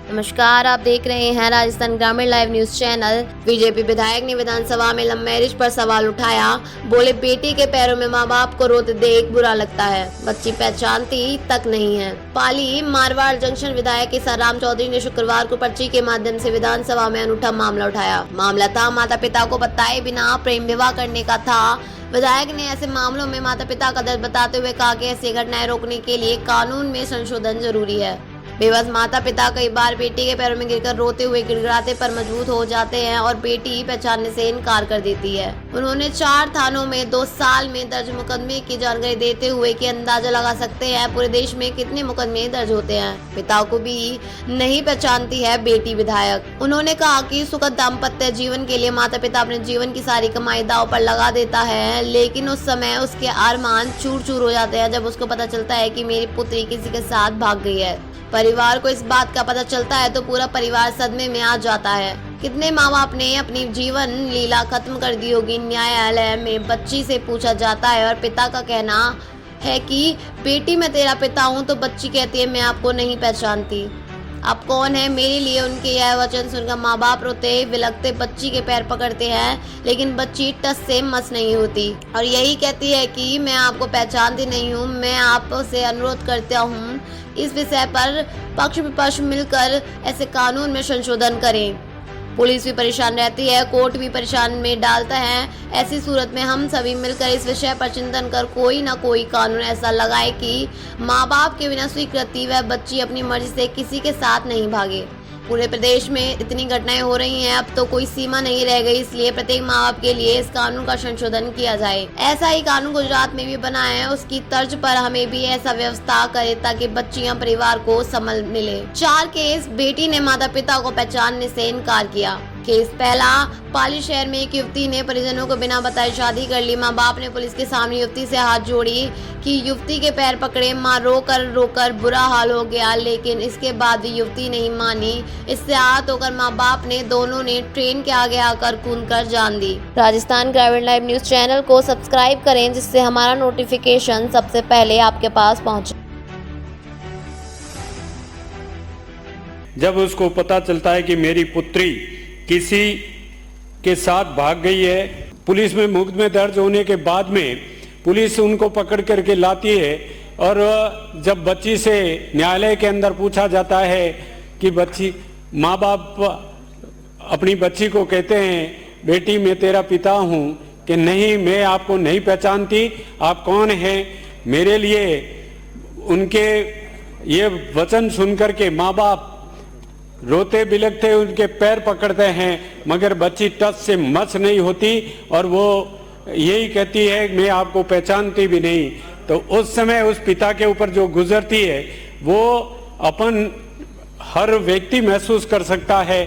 नमस्कार, आप देख रहे हैं राजस्थान ग्रामीण लाइव न्यूज चैनल। बीजेपी विधायक ने विधानसभा में लव मैरिज पर सवाल उठाया। बोले, बेटी के पैरों में मां बाप को रोते देख बुरा लगता है, बच्ची पहचानती तक नहीं है। पाली मारवाड़ जंक्शन विधायक केसाराम चौधरी ने शुक्रवार को पर्ची के माध्यम से विधानसभा में अनूठा मामला उठाया। मामला था माता पिता को बताए बिना प्रेम विवाह करने का था। विधायक ने ऐसे मामलों में माता पिता का दर्द बताते हुए कहा कि ऐसी घटनाएं रोकने के लिए कानून में संशोधन जरूरी है। बेबस माता पिता कई बार बेटी के पैरों में गिरकर रोते हुए गिड़गिड़ाते पर मजबूत हो जाते हैं और बेटी पहचानने से इनकार कर देती है। उन्होंने 4 थानों में 2 साल में दर्ज मुकदमे की जानकारी देते हुए कि अंदाजा लगा सकते हैं पूरे देश में कितने मुकदमे दर्ज होते हैं। पिता को भी नहीं पहचानती है बेटी। विधायक उन्होंने कहा कि सुखद दाम्पत्य जीवन के लिए माता पिता अपने जीवन की सारी कमाई दांव पर लगा देता है, लेकिन उस समय उसके अरमान चूर चूर हो जाते हैं जब उसको पता चलता है कि मेरी पुत्री किसी के साथ भाग गई है। परिवार को इस बात का पता चलता है तो पूरा परिवार सदमे में आ जाता है। कितने माँ बाप ने अपनी जीवन लीला खत्म कर दी होगी। न्यायालय में बच्ची से पूछा जाता है और पिता का कहना है कि बेटी मैं तेरा पिता हूँ, तो बच्ची कहती है मैं आपको नहीं पहचानती, आप कौन है मेरे लिए। उनके यह वचन सुनकर माँ बाप रोते बिलखते बच्ची के पैर पकड़ते हैं, लेकिन बच्ची टस से मस नहीं होती और यही कहती है कि मैं आपको पहचानती नहीं हूँ। मैं आपसे अनुरोध करता हूँ इस विषय पर पक्ष विपक्ष मिलकर ऐसे कानून में संशोधन करें। पुलिस भी परेशान रहती है, कोर्ट भी परेशान में डालता है। ऐसी सूरत में हम सभी मिलकर इस विषय पर चिंतन कर कोई ना कोई कानून ऐसा लगाए कि माँ बाप के बिना स्वीकृति वह बच्ची अपनी मर्जी से किसी के साथ नहीं भागे। पूरे प्रदेश में इतनी घटनाएं हो रही हैं, अब तो कोई सीमा नहीं रह गई, इसलिए प्रत्येक माँ बाप के लिए इस कानून का संशोधन किया जाए। ऐसा ही कानून गुजरात में भी बना है, उसकी तर्ज पर हमें भी ऐसा व्यवस्था करे ताकि बच्चियां परिवार को संभल मिले। 4 केस, बेटी ने माता पिता को पहचानने से इनकार किया। केस पहला, पाली शहर में एक युवती ने परिजनों को बिना बताए शादी कर ली। माँ बाप ने पुलिस के सामने युवती से हाथ जोड़ी कि युवती के पैर पकड़े। माँ रोकर बुरा हाल हो गया, लेकिन इसके बाद भी युवती नहीं मानी। इससे आहत होकर माँ बाप ने दोनों ने ट्रेन के आगे आकर कूदकर जान दी। राजस्थान ग्रामीण लाइव न्यूज चैनल को सब्सक्राइब करें, जिससे हमारा नोटिफिकेशन सबसे पहले आपके पास पहुंचे। जब उसको पता चलता है कि मेरी पुत्री किसी के साथ भाग गई है, पुलिस में मुकदमे दर्ज होने के बाद में पुलिस उनको पकड़ करके लाती है और जब बच्ची से न्यायालय के अंदर पूछा जाता है कि बच्ची, माँ बाप अपनी बच्ची को कहते हैं बेटी मैं तेरा पिता हूँ, कि नहीं मैं आपको नहीं पहचानती, आप कौन हैं मेरे लिए। उनके ये वचन सुनकर के माँ बाप रोते बिलखते उनके पैर पकड़ते हैं, मगर बच्ची टस से मस नहीं होती और वो यही कहती है मैं आपको पहचानती भी नहीं। तो उस समय उस पिता के ऊपर जो गुजरती है वो अपन हर व्यक्ति महसूस कर सकता है